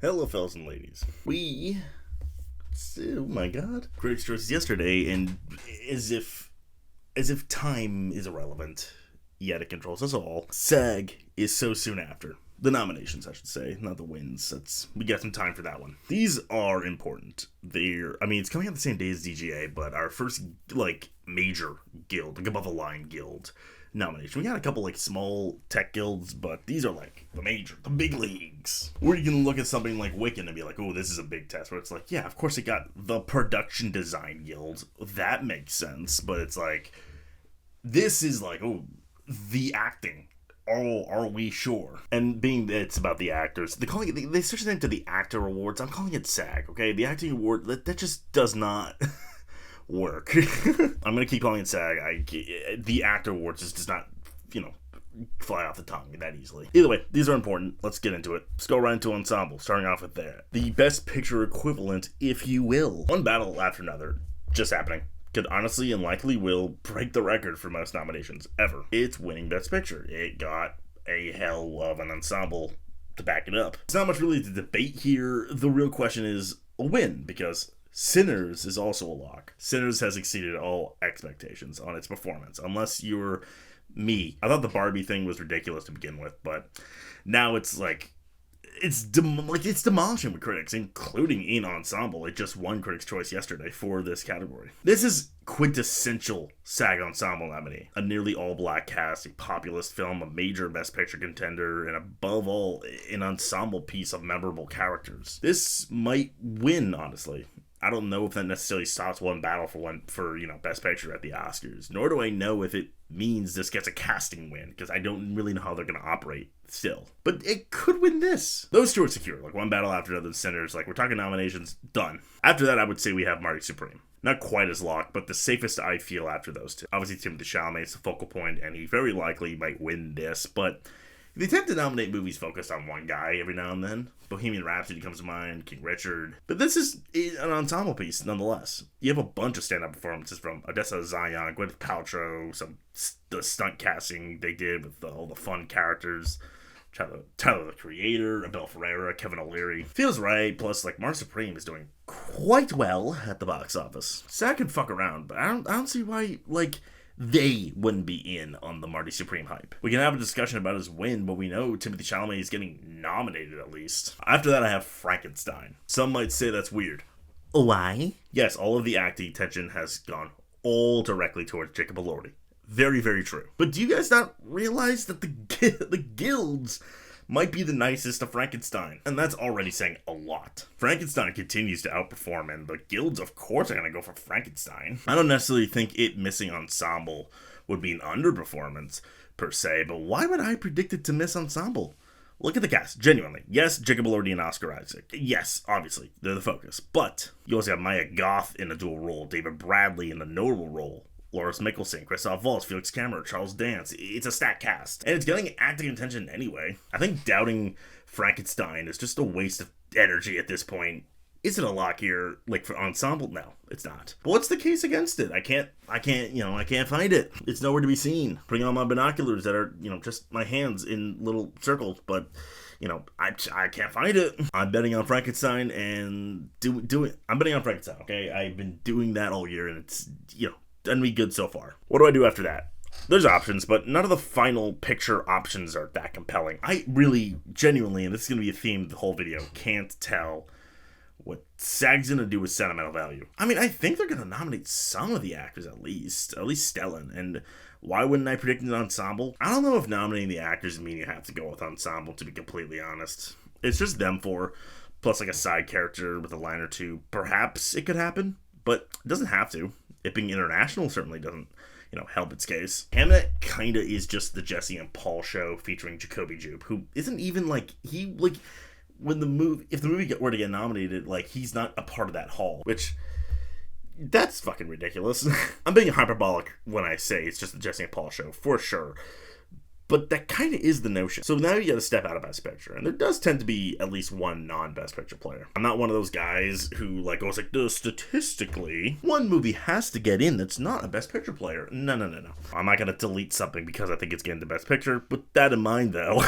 Hello, fellas and ladies. Oh my god, Critics' Choice yesterday, and as if time is irrelevant, yet it controls us all. SAG is so soon after. The nominations, I should say, not the wins. We got some time for that one. These are important. It's coming out the same day as DGA, but our first, major guild, above the line guild nomination. We got a couple, small tech guilds, but these are, the big leagues. Or you can look at something like Wiccan and be like, oh, this is a big test. Where it's like, yeah, of course it got the production design guild. That makes sense. But it's like, this is the acting. Oh, are we sure? And being that it's about the actors, they switched the name to the Actor Awards. I'm calling it SAG, okay? The Acting Award, that just does not work. I'm gonna keep calling it SAG. The Actor Awards just does not, fly off the tongue that easily. Either way, these are important. Let's get into it. Let's go right into Ensemble, starting off with the Best Picture equivalent, if you will. One battle after another, just happening. Could honestly and likely will break the record for most nominations ever. It's winning Best Picture. It got a hell of an ensemble to back it up. It's not much really to debate here. The real question is a win, because Sinners is also a lock. Sinners has exceeded all expectations on its performance, unless you're me. I thought the Barbie thing was ridiculous to begin with, but now it's it's demolishing with critics, including in Ensemble. It just won Critics' Choice yesterday for this category. This is quintessential SAG Ensemble nominee. A nearly all-black cast, a populist film, a major Best Picture contender, and above all, an ensemble piece of memorable characters. This might win, honestly. I don't know if that necessarily stops one battle for Best Picture at the Oscars. Nor do I know if it means this gets a casting win, because I don't really know how they're going to operate still. But it could win this. Those two are secure. One battle after another. Sinners. We're talking nominations. Done. After that, I would say we have Marty Supreme. Not quite as locked, but the safest I feel after those two. Obviously, Timothée Chalamet is the focal point, and he very likely might win this, but they tend to nominate movies focused on one guy every now and then. Bohemian Rhapsody comes to mind, King Richard. But this is an ensemble piece, nonetheless. You have a bunch of stand-up performances from Odessa Zion, Gwyneth Paltrow, the stunt casting they did with all the fun characters. Tyler, the Creator, Abel Ferreira, Kevin O'Leary. Feels right, plus, Marty Supreme is doing quite well at the box office. SAG can fuck around, but I don't see why, they wouldn't be in on the Marty Supreme hype. We can have a discussion about his win, but we know Timothée Chalamet is getting nominated at least. After that, I have Frankenstein. Some might say that's weird. Why? Yes, all of the acting attention has gone all directly towards Jacob Elordi. Very, very true. But do you guys not realize that the guilds might be the nicest of Frankenstein? And that's already saying a lot. Frankenstein continues to outperform, and the guilds, of course, are going to go for Frankenstein. I don't necessarily think it missing Ensemble would be an underperformance, per se, but why would I predict it to miss Ensemble? Look at the cast, genuinely. Yes, Jacob Elordi and Oscar Isaac. Yes, obviously, they're the focus. But you also have Maya Goth in a dual role, David Bradley in a notable role, Loris Mikkelsen, Christoph Waltz, Felix Kammerer, Charles Dance. It's a stacked cast. And it's getting acting attention anyway. I think doubting Frankenstein is just a waste of energy at this point. Is it a lock here, for Ensemble? No, it's not. But what's the case against it? I can't find it. It's nowhere to be seen. Bring on my binoculars that are, just my hands in little circles, but I can't find it. I'm betting on Frankenstein and I'm betting on Frankenstein, okay? I've been doing that all year, and it's, done me good so far. What do I do after that? There's options, but none of the final picture options are that compelling. I really, genuinely, and this is going to be a theme of the whole video, can't tell what SAG's going to do with sentimental value. I think they're going to nominate some of the actors at least Stellan, and why wouldn't I predict an Ensemble? I don't know if nominating the actors mean you have to go with Ensemble, to be completely honest. It's just them four, plus a side character with a line or two. Perhaps it could happen, but it doesn't have to. It being international certainly doesn't, help its case. Hamnet kinda is just the Jesse and Paul show featuring Jacoby Jupe, who isn't even if the movie were to get nominated, he's not a part of that haul, which that's fucking ridiculous. I'm being hyperbolic when I say it's just the Jesse and Paul show, for sure. But that kind of is the notion. So now you gotta step out of Best Picture, and there does tend to be at least one non-Best Picture player. I'm not one of those guys who goes statistically, one movie has to get in that's not a Best Picture player. No. I'm not gonna delete something because I think it's getting the Best Picture. With that in mind, though,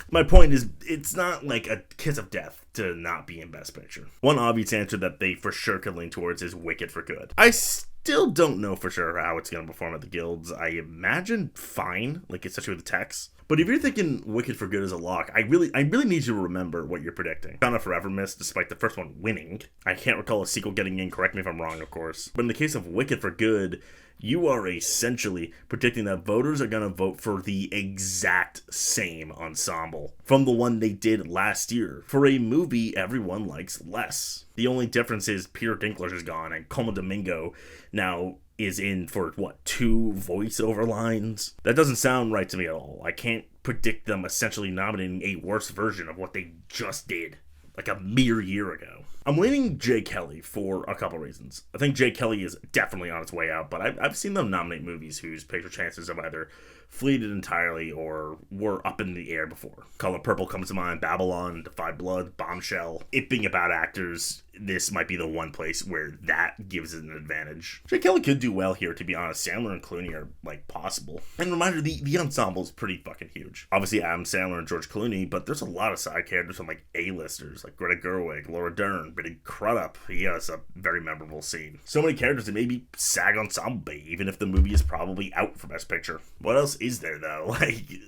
my point is, it's not like a kiss of death to not be in Best Picture. One obvious answer that they for sure could lean towards is Wicked for Good. I still don't know for sure how it's going to perform at the Guilds. I imagine fine, especially with the text. But if you're thinking Wicked for Good is a lock, I really need you to remember what you're predicting. Kind of forever missed, despite the first one winning. I can't recall a sequel getting in, correct me if I'm wrong, of course. But in the case of Wicked for Good, you are essentially predicting that voters are going to vote for the exact same ensemble from the one they did last year for a movie everyone likes less. The only difference is Peter Dinklage is gone and Como Domingo now is in for, 2 voiceover lines? That doesn't sound right to me at all. I can't predict them essentially nominating a worse version of what they just did, a mere year ago. I'm leaning Jay Kelly for a couple reasons. I think Jay Kelly is definitely on its way out, but I've seen them nominate movies whose picture chances have either fleeted entirely or were up in the air before. Color Purple comes to mind, Babylon, Defy Blood, Bombshell. It being about actors, this might be the one place where that gives it an advantage. Jay Kelly could do well here, to be honest. Sandler and Clooney are, possible. And reminder, the ensemble is pretty fucking huge. Obviously, Adam Sandler and George Clooney, but there's a lot of side characters from, A-listers, like Greta Gerwig, Laura Dern, Billy Crudup. He has a very memorable scene. So many characters that maybe SAG Ensemble, even if the movie is probably out for Best Picture. What else is there, though?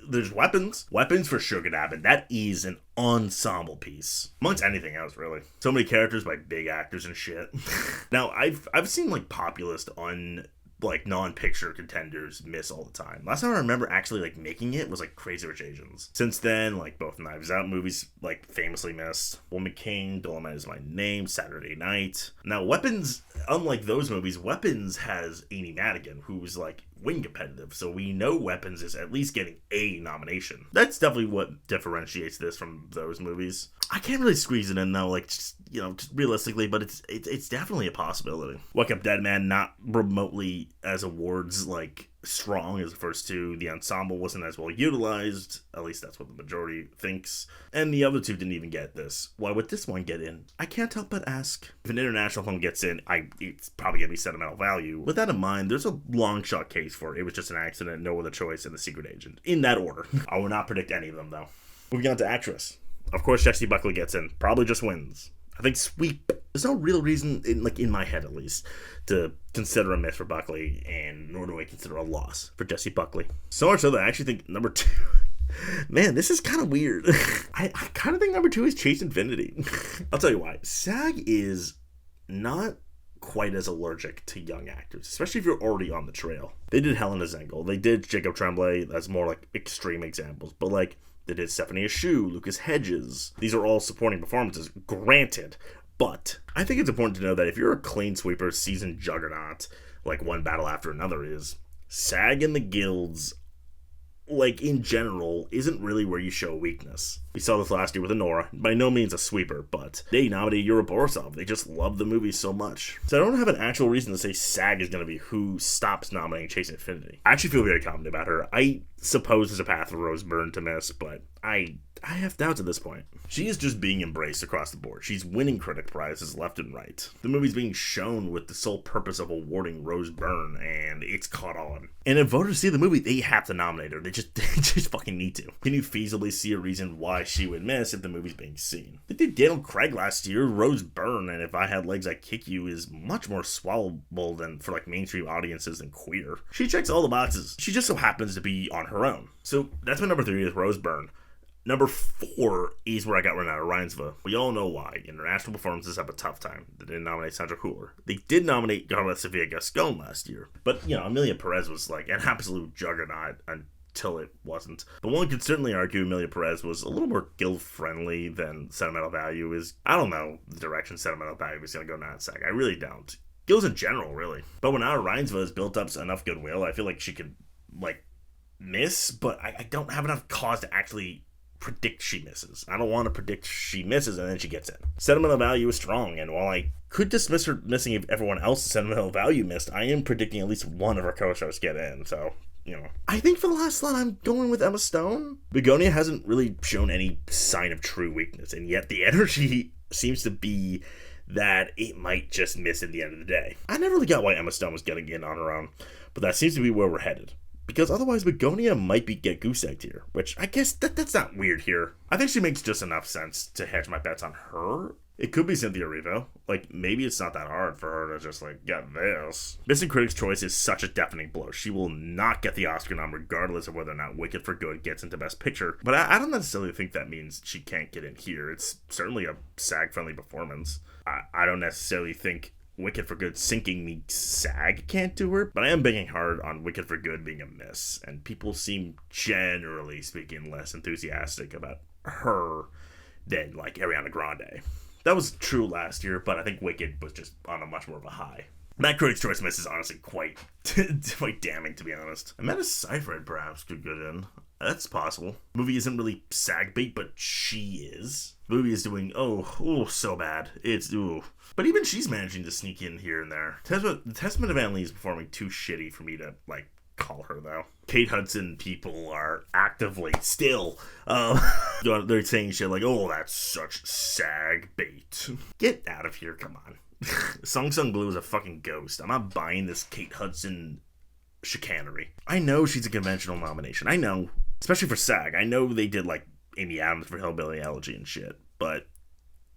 There's Weapons. Weapons for sure could happen. That is an ensemble piece. Amongst anything else, really. So many characters by big actors and shit. Now, I've seen, Populist on non-picture contenders miss all the time. Last time I remember actually making it was Crazy Rich Asians. Since then, both Knives Out movies famously missed. Woman King, Dolomite Is My Name, Saturday Night. Now Weapons, unlike those movies, Weapons has Amy Madigan, who's win competitive, so we know Weapons is at least getting a nomination. That's definitely what differentiates this from those movies. I can't really squeeze it in though, just realistically, but it's definitely a possibility. Wake Up Dead Man, not remotely as awards strong as the first two. The ensemble wasn't as well utilized, at least that's what the majority thinks, and the other two didn't even get this. Why would this one get in? I can't help but ask. If an international film gets in, it's probably gonna be sentimental value. With that in mind, there's a long shot case for it was just an accident, no other choice, and The Secret Agent. In that order. I will not predict any of them though. Moving on to actress. Of course, Jessie Buckley gets in. Probably just wins. I think sweep. There's no real reason, in my head at least, to consider a miss for Buckley, and nor do I consider a loss for Jessie Buckley. So much so that I actually think number 2... Man, this is kind of weird. I kind of think number 2 is Chase Infinity. I'll tell you why. SAG is not quite as allergic to young actors, especially if you're already on the trail. They did Helena Zengel. They did Jacob Tremblay. That's more extreme examples. But they did Stephanie Hsu, Lucas Hedges. These are all supporting performances, granted. But I think it's important to know that if you're a clean sweeper, seasoned juggernaut, one battle after another is, SAG and the guilds, in general, isn't really where you show weakness. We saw this last year with Anora. By no means a sweeper, but they nominated Yura Borisov. They just love the movie so much. So I don't have an actual reason to say SAG is going to be who stops nominating Chase Infinity. I actually feel very confident about her. I suppose there's a path for Rose Byrne to miss, but I have doubts at this point. She is just being embraced across the board. She's winning critic prizes left and right. The movie's being shown with the sole purpose of awarding Rose Byrne, and it's caught on. And if voters see the movie, they have to nominate her. They just fucking need to. Can you feasibly see a reason why she would miss if the movie's being seen? They did Daniel Craig last year, Rose Byrne, and If I Had Legs I'd Kick You is much more swallowable than for mainstream audiences than queer. She checks all the boxes. She just so happens to be on her own. So that's my number 3 is Rose Byrne. Number 4 is where I got run out of Reinsva. We all know why. International performances have a tough time. They didn't nominate Sandra Hüller. They did nominate Carla Sofia Gascon last year. But, Amelia Perez was an absolute juggernaut until it wasn't. But one could certainly argue Amelia Perez was a little more guild-friendly than Sentimental Value is. I don't know the direction Sentimental Value is going to go now in SAG. I really don't. Guilds in general, really. But when Ara Reinsva has built up enough goodwill, I feel like she could, miss, but I don't have enough cause to actually predict she misses. I don't want to predict she misses and then she gets in. Sentimental Value is strong, and while I could dismiss her missing if everyone else's Sentimental Value missed, I am predicting at least one of her co-stars get in, so I think for the last slot, I'm going with Emma Stone. Begonia hasn't really shown any sign of true weakness, and yet the energy seems to be that it might just miss at the end of the day. I never really got why Emma Stone was getting in on her own, but that seems to be where we're headed. Because otherwise, Begonia might get goose-egged here, which I guess that's not weird here. I think she makes just enough sense to hedge my bets on her. It could be Cynthia Erivo. Maybe it's not that hard for her to just, get this. Missing Critics' Choice is such a deafening blow. She will not get the Oscar nom regardless of whether or not Wicked for Good gets into Best Picture. But I don't necessarily think that means she can't get in here. It's certainly a SAG-friendly performance. I don't necessarily think Wicked for Good sinking the SAG can't do her, but I am banking hard on Wicked for Good being a miss, and people seem, generally speaking, less enthusiastic about her than, Ariana Grande. That was true last year, but I think Wicked was just on a much more of a high. That Critics' Choice miss is honestly quite damning, to be honest. Amanda Seyfried perhaps could get in. That's possible. The movie isn't really SAG bait, but she is. The movie is doing, so bad. But even she's managing to sneak in here and there. The Testament of Anne Lee is performing too shitty for me to, call her, though. Kate Hudson people are actively still, they're saying shit that's such SAG bait. Get out of here, come on. Song Sung Blue is a fucking ghost. I'm not buying this Kate Hudson chicanery. I know she's a conventional nomination. I know. Especially for SAG. I know they did, Amy Adams for Hillbilly Elegy and shit, but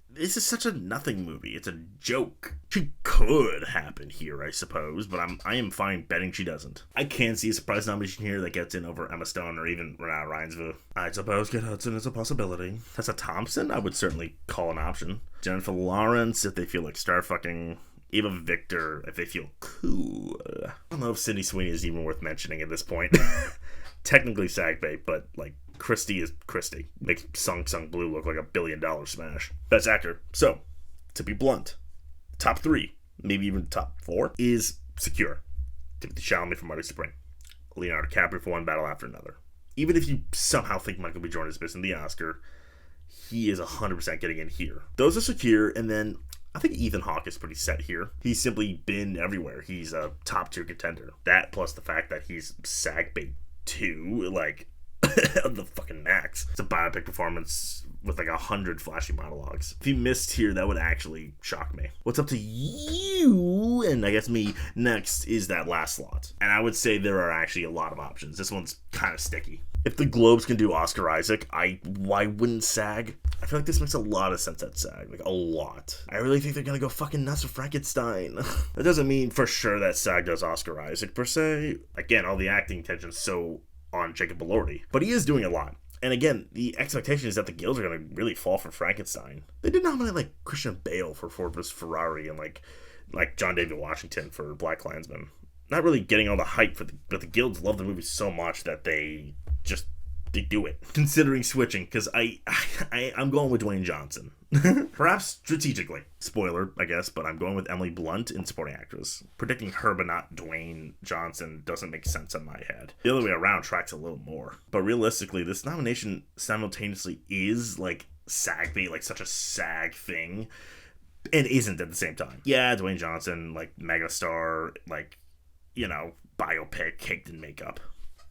this is such a nothing movie. It's a joke. She could happen here, I suppose, but I am fine betting she doesn't. I can see a surprise nomination here that gets in over Emma Stone or even Renata Reinsve. I suppose Kate Hudson is a possibility. Tessa Thompson, I would certainly call an option. Jennifer Lawrence, if they feel like star-fucking. Eva Victor, if they feel cool. I don't know if Sydney Sweeney is even worth mentioning at this point. Technically SAG bait, but, Christy is Christy. Makes Song Sung Blue look like $1 billion smash. Best Actor. So, to be blunt, top 3, maybe even top 4, is secure. Timothée Chalamet for Marty Supreme. Leonardo DiCaprio for One Battle After Another. Even if you somehow think Michael B. Jordan is missing the Oscar, he is 100% getting in here. Those are secure, and then I think Ethan Hawke is pretty set here. He's simply been everywhere. He's a top tier contender. That plus the fact that he's SAG bait too, the fucking max. It's a biopic performance with 100 flashy monologues. If he missed here, that would actually shock me. What's up to you, and I guess me, next is that last slot. And I would say there are actually a lot of options. This one's kind of sticky. If the Globes can do Oscar Isaac, why wouldn't SAG? I feel like this makes a lot of sense at SAG. A lot. I really think they're gonna go fucking nuts for Frankenstein. That doesn't mean for sure that SAG does Oscar Isaac, per se. Again, all the acting attention's so on Jacob Elordi. But he is doing a lot. And again, the expectation is that the guilds are gonna really fall for Frankenstein. They did nominate, Christian Bale for Ford vs. Ferrari and, John David Washington for Black Klansman. Not really getting all the hype but the guilds love the movie so much that they do it. Considering switching, because I'm going with Dwayne Johnson. Perhaps strategically. Spoiler, I guess, but I'm going with Emily Blunt in supporting actress. Predicting her but not Dwayne Johnson doesn't make sense in my head. The other way around tracks a little more. But realistically, this nomination simultaneously is SAG bait, such a SAG thing, and isn't at the same time. Yeah, Dwayne Johnson, megastar, biopic, caked in makeup.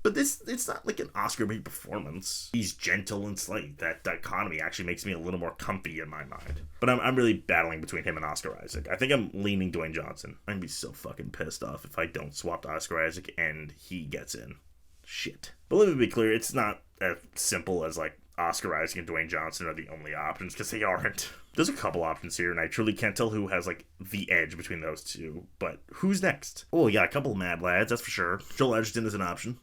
But it's not an Oscar bait performance. He's gentle and slight. That dichotomy actually makes me a little more comfy in my mind. But I'm really battling between him and Oscar Isaac. I think I'm leaning Dwayne Johnson. I'm gonna be so fucking pissed off if I don't swap to Oscar Isaac and he gets in. Shit. But let me be clear, it's not as simple as Oscar Isaac and Dwayne Johnson are the only options, because they aren't. There's a couple options here, and I truly can't tell who has the edge between those two. But who's next? Oh, yeah, a couple of mad lads, that's for sure. Joel Edgerton is an option.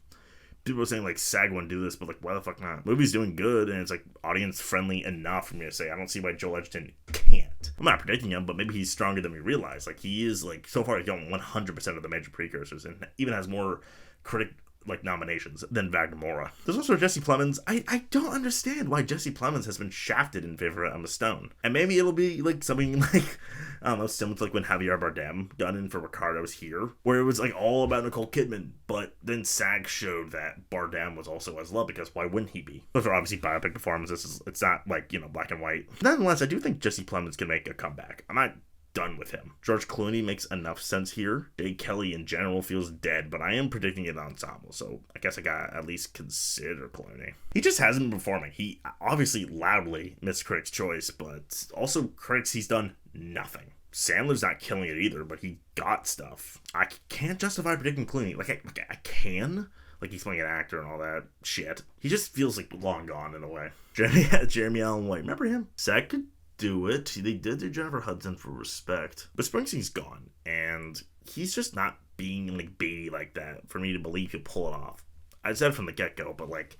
People are saying SAG wouldn't do this, but why the fuck not? Movie's doing good, and it's audience friendly enough for me to say I don't see why Joel Edgerton can't. I'm not predicting him, but maybe he's stronger than we realize. He is so far he's gotten 100% of the major precursors, and even has more critic nominations than Wagner Moura. There's also Jesse Plemons. I don't understand why Jesse Plemons has been shafted in favor of Emma Stone. And maybe it'll be something I don't know, similar to when Javier Bardem got in for Ricardo's Here, where it was all about Nicole Kidman, but then SAG showed that Bardem was also as loved, because why wouldn't he be? Those are obviously biopic performances. It's not black and white. Nonetheless, I do think Jesse Plemons can make a comeback. I'm not done with him. George Clooney makes enough sense here. Jay Kelly in general feels dead, but I am predicting an ensemble, so I guess I gotta at least consider Clooney. He just hasn't been performing. He obviously loudly missed Critics' Choice, but also Critics, he's done nothing. Sandler's not killing it either, but he got stuff. I can't justify predicting Clooney. I can. Like, he's playing an actor and all that shit. He just feels like long gone in a way. Jeremy Allen White, remember him? SAG could do it. They did do Jennifer Hudson for Respect. But Springsteen's gone, and he's just not being, like, baity like that for me to believe he'll pull it off. I said it from the get-go, but, like,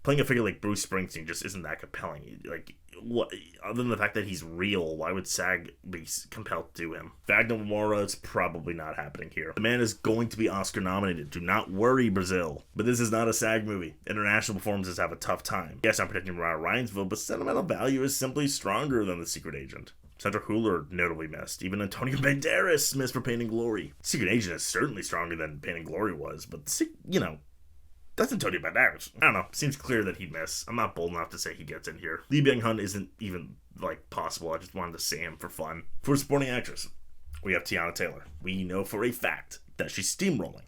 playing a figure like Bruce Springsteen just isn't that compelling. Like, what, other than the fact that he's real, why would SAG be compelled to do him? Magnum Mora, it's probably not happening here. The man is going to be Oscar nominated. Do not worry, Brazil. But this is not a SAG movie. International performances have a tough time. Yes, I'm predicting Mariah Ryansville, but sentimental value is simply stronger than The Secret Agent. Sandra Hüller notably missed. Even Antonio Banderas missed for Pain and Glory. Secret Agent is certainly stronger than Pain and Glory was, but, that's Antonio Banderas. I don't know. Seems clear that he'd miss. I'm not bold enough to say he gets in here. Lee Byung-hun isn't even, possible. I just wanted to say him for fun. For supporting actress, we have Tiana Taylor. We know for a fact that she's steamrolling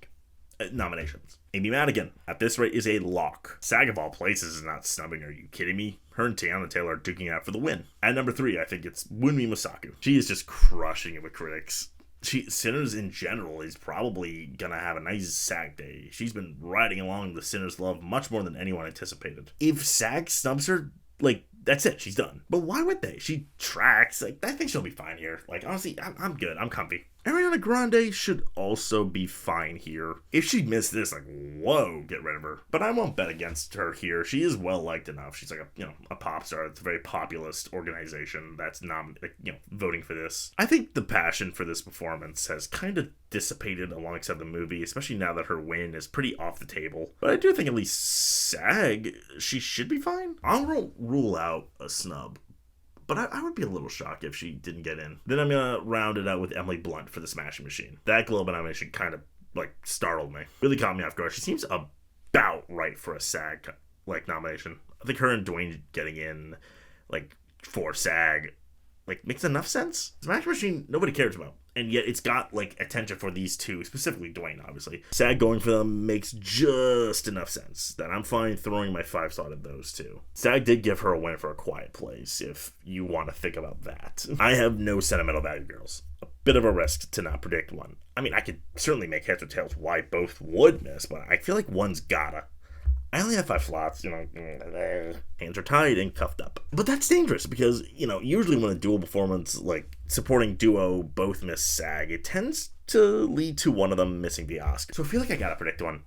nominations. Amy Madigan, at this rate, is a lock. SAG of all places is not snubbing. Are you kidding me? Her and Tiana Taylor are duking out for the win. At number 3, I think it's Wunmi Mosaku. She is just crushing it with critics. Sinners in general is probably gonna have a nice SAG day. She's been riding along the Sinners love much more than anyone anticipated. If SAG snubs her, that's it, she's done. But why would they? She tracks. I think she'll be fine here. Honestly, I'm good. I'm comfy. Ariana Grande should also be fine here. If she missed this, whoa, get rid of her. But I won't bet against her here. She is well liked enough. She's a pop star. It's a very populist organization that's voting for this. I think the passion for this performance has kind of dissipated alongside the movie, especially now that her win is pretty off the table. But I do think at least SAG, she should be fine. I won't rule out a snub, but I would be a little shocked if she didn't get in. Then I'm going to round it out with Emily Blunt for The Smashing Machine. That Globe nomination kind of, startled me. Really caught me off guard. She seems about right for a SAG, nomination. I think her and Dwayne getting in, for SAG, makes enough sense. Smashing Machine, nobody cares about. And yet it's got, attention for these two, specifically Dwayne, obviously. SAG going for them makes just enough sense that I'm fine throwing my 5 slot at those two. SAG did give her a win for A Quiet Place, if you want to think about that. I have no sentimental value, girls. A bit of a risk to not predict one. I mean, I could certainly make heads or tails why both would miss, but I feel like one's gotta. I only have 5 slots, hands are tied and cuffed up. But that's dangerous because, usually when a dual performance, supporting duo, both miss SAG, it tends to lead to one of them missing the Oscar. So I feel like I gotta predict one,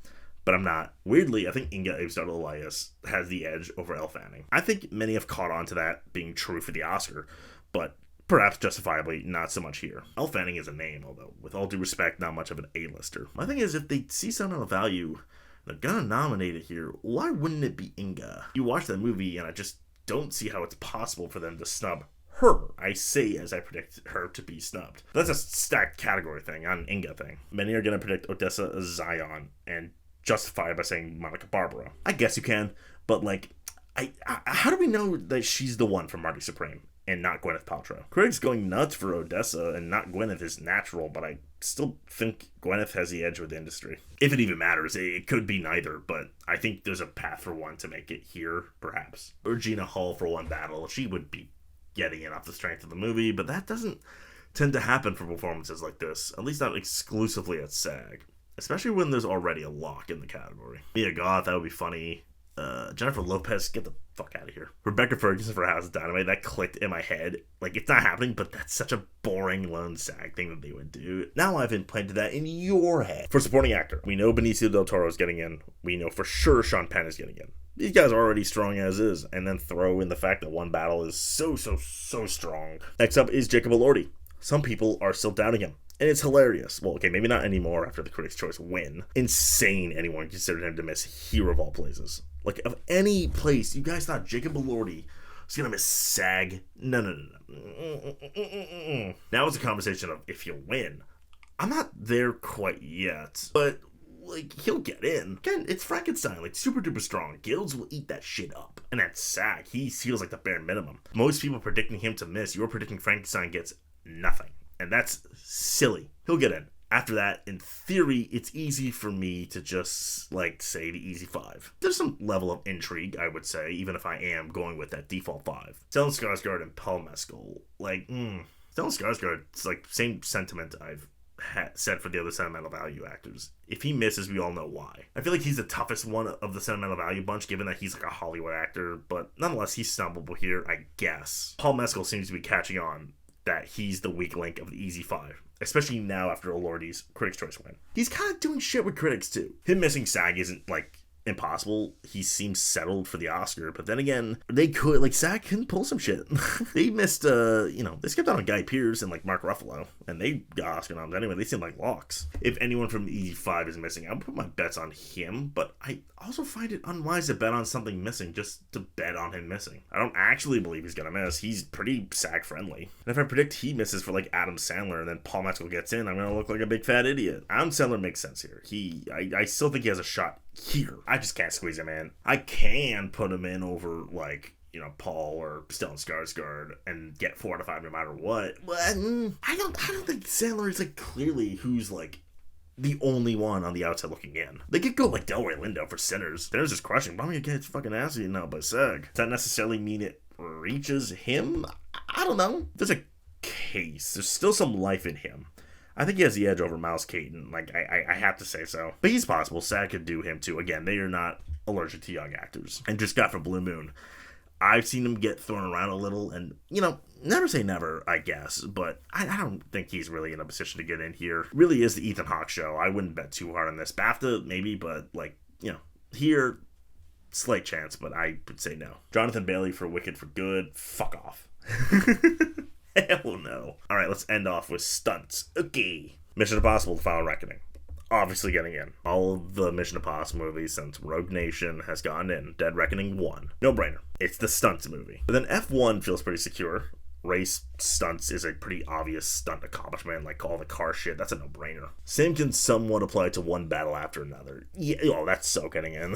but I'm not. Weirdly, I think Inga Elias has the edge over Elle Fanning. I think many have caught on to that being true for the Oscar, but perhaps justifiably not so much here. Elle Fanning is a name, although, with all due respect, not much of an A-lister. My thing is, if they see some of the value, they're gonna nominate it here, why wouldn't it be Inga? You watch that movie and I just don't see how it's possible for them to snub her. I say as I predict her to be snubbed. That's a stacked category thing, not an Inga thing. Many are gonna predict Odessa Zion and justify it by saying Monica Barbara. I guess you can, but how do we know that she's the one for Marty Supreme and not Gwyneth Paltrow? Craig's going nuts for Odessa and not Gwyneth is natural, but I still think Gwyneth has the edge with the industry. If it even matters, it could be neither, but I think there's a path for one to make it here, perhaps. Regina Hall for one battle, she would be getting it off the strength of the movie, but that doesn't tend to happen for performances like this, at least not exclusively at SAG, especially when there's already a lock in the category. Mia Goth, that would be funny. Jennifer Lopez, get the fuck out of here. Rebecca Ferguson for House of Dynamite, that clicked in my head. It's not happening, but that's such a boring lone SAG thing that they would do. Now I've implanted that in your head. For supporting actor, we know Benicio del Toro is getting in. We know for sure Sean Penn is getting in. These guys are already strong as is, and then throw in the fact that one battle is so strong. Next up is Jacob Elordi. Some people are still doubting him. And it's hilarious. Well, okay, maybe not anymore after the Critics' Choice win. Insane anyone considered him to miss here of all places. Of any place, you guys thought Jacob Elordi was going to miss SAG? No. Now it's a conversation of if you win. I'm not there quite yet, but, he'll get in. Again, it's Frankenstein, super duper strong. Guilds will eat that shit up. And at SAG, he feels like the bare minimum. Most people predicting him to miss, you're predicting Frankenstein gets nothing. And that's silly. He'll get in. After that, in theory, it's easy for me to just, say the easy 5. There's some level of intrigue, I would say, even if I am going with that default 5. Stellan Skarsgård and Paul Mescal. Stellan Skarsgård, it's same sentiment I've said for the other sentimental value actors. If he misses, we all know why. I feel like he's the toughest one of the sentimental value bunch, given that he's a Hollywood actor, but nonetheless, he's stumbleable here, I guess. Paul Mescal seems to be catching on that he's the weak link of the easy 5. Especially now after Elordi's Critics' Choice win. He's kind of doing shit with critics, too. Him missing SAG isn't, impossible. He seems settled for the Oscar, but then again, they could, SAG can pull some shit. They missed, they skipped out on Guy Pearce and, Mark Ruffalo, and they got Oscar noms anyway. They seem like locks. If anyone from E5 is missing, I would put my bets on him, but I also find it unwise to bet on something missing just to bet on him missing. I don't actually believe he's gonna miss. He's pretty SAG-friendly. And if I predict he misses for, Adam Sandler and then Paul Mescal gets in, I'm gonna look like a big fat idiot. Adam Sandler makes sense here. I still think he has a shot here. I just can't squeeze him in. I can put him in over, Paul or Stellan Skarsgård and get 4 out of 5 no matter what. But I don't think Sandler is, clearly who's, the only one on the outside looking in. They could go Delroy Lindo for Sinners. Sinners is crushing, but I'm gonna get his fucking ass eaten out by SAG. Does that necessarily mean it reaches him? I don't know. There's a case. There's still some life in him. I think he has the edge over Miles Caton. I have to say so. But he's possible. SAG could do him too. Again, they are not allergic to young actors. And just got for Blue Moon. I've seen him get thrown around a little, and, never say never, I guess, but I don't think he's really in a position to get in here. Really is the Ethan Hawke show. I wouldn't bet too hard on this. BAFTA, maybe, but, here, slight chance, but I would say no. Jonathan Bailey for Wicked for Good, fuck off. Hell no. Alright, let's end off with Stunt. Okay. Mission Impossible: The Final Reckoning. Obviously getting in. All of the Mission Impossible movies since Rogue Nation has gone in. Dead Reckoning 1. No brainer. It's the Stunts movie. But then F1 feels pretty secure. Race stunts is a pretty obvious stunt accomplishment, all the car shit. That's a no-brainer. Same can somewhat apply to One Battle After Another. Yeah, that's so getting in.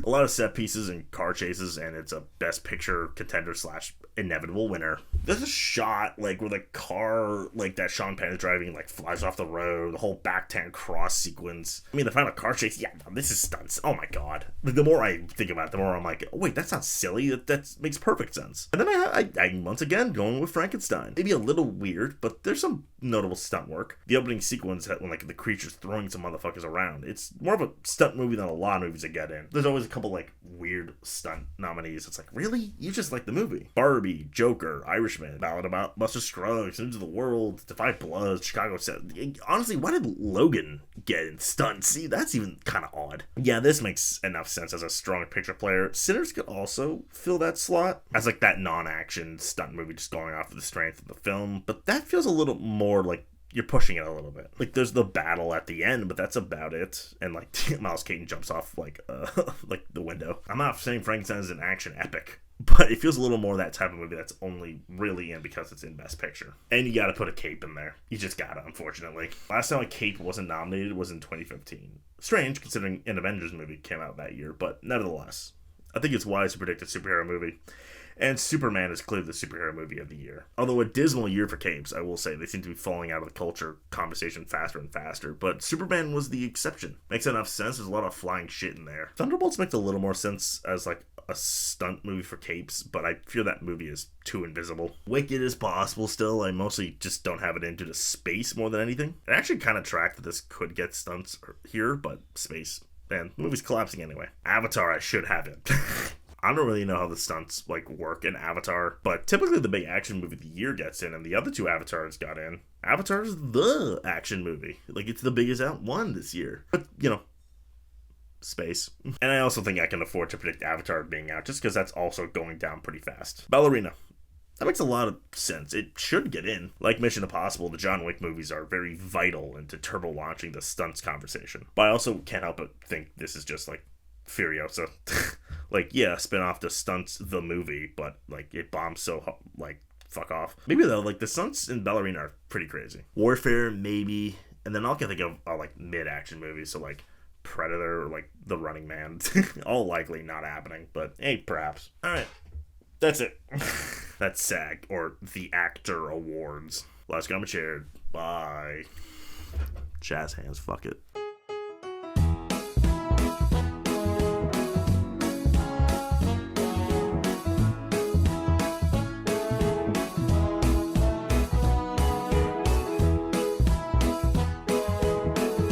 A lot of set pieces and car chases, and it's a best picture contender / inevitable winner. There's a shot, where the car, that Sean Penn is driving, flies off the road, the whole back-tan cross sequence. I mean, the final car chase, yeah, this is stunts. Oh my god. The more I think about it, the more I'm like, oh, wait, that's not silly. That makes perfect sense. And then I once again, going with Frankenstein. Maybe a little weird, but there's some notable stunt work. The opening sequence, when the creature's throwing some motherfuckers around, it's more of a stunt movie than a lot of movies that get in. There's always a couple weird stunt nominees. It's really? You just like the movie. Barbie, Joker, Irishman, Ballad About Buster Scruggs, Into the World, Defy Blood, Chicago 7. Honestly, why did Logan get in stunts? See, that's even kind of odd. Yeah, this makes enough sense as a strong picture player. Sinners could also fill that slot as that non-action stunt movie just going off of the strength of the film, but that feels a little more you're pushing it a little bit. There's the battle at the end, but that's about it. And Miles Caton jumps off the window. I'm not saying Frankenstein is an action epic, but it feels a little more that type of movie that's only really in because it's in Best Picture. And you gotta put a cape in there. You just gotta, unfortunately. Last time a cape wasn't nominated was in 2015. Strange, considering an Avengers movie came out that year, but nevertheless, I think it's wise to predict a superhero movie. And Superman is clearly the superhero movie of the year. Although a dismal year for capes, I will say. They seem to be falling out of the culture conversation faster and faster. But Superman was the exception. Makes enough sense. There's a lot of flying shit in there. Thunderbolts makes a little more sense as a stunt movie for capes, but I feel that movie is too invisible. Wicked is possible still. I mostly just don't have it in due to space more than anything. I actually kind of tracked that this could get stunts here, but space. Man, the movie's collapsing anyway. Avatar, I should have it. I don't really know how the stunts work in Avatar, but typically the big action movie of the year gets in, and the other two Avatars got in. Avatar's the action movie. It's the biggest one this year. But, space. And I also think I can afford to predict Avatar being out, just because that's also going down pretty fast. Ballerina. That makes a lot of sense. It should get in. Like Mission Impossible, the John Wick movies are very vital into turbo launching the stunts conversation. But I also can't help but think this is just Furiosa. Spin off the Stunts the movie, but it bombs so fuck off. Maybe though, the stunts in Ballerina are pretty crazy. Warfare, maybe, and then all I can think of are mid-action movies, so Predator or The Running Man. All likely not happening, but hey, perhaps. All right, that's it. That's SAG or the Actor Awards. Last comment shared. Bye. Jazz hands. Fuck it.